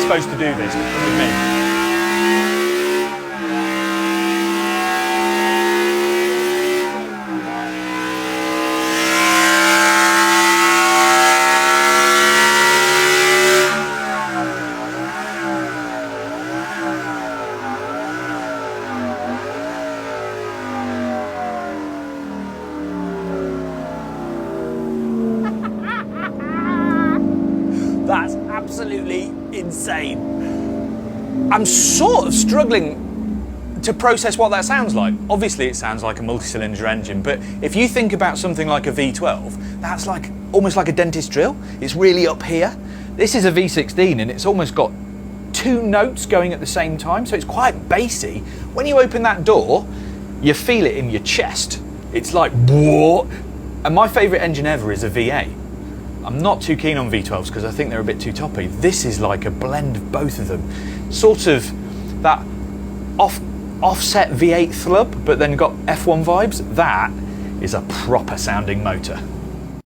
supposed to do this. Come with me. That's absolutely insane. I'm sort of struggling to process what that sounds like. Obviously it sounds like a multi-cylinder engine, but if you think about something like a V12, that's like almost like a dentist drill. It's really up here. This is a V16 and it's almost got two notes going at the same time, so it's quite bassy. When you open that door, you feel it in your chest. It's like, what? And my favourite engine ever is a V8. I'm not too keen on V12s because I think they're a bit too toppy. This is like a blend of both of them. Sort of that offset V8 thlub, but then got F1 vibes. That is a proper sounding motor.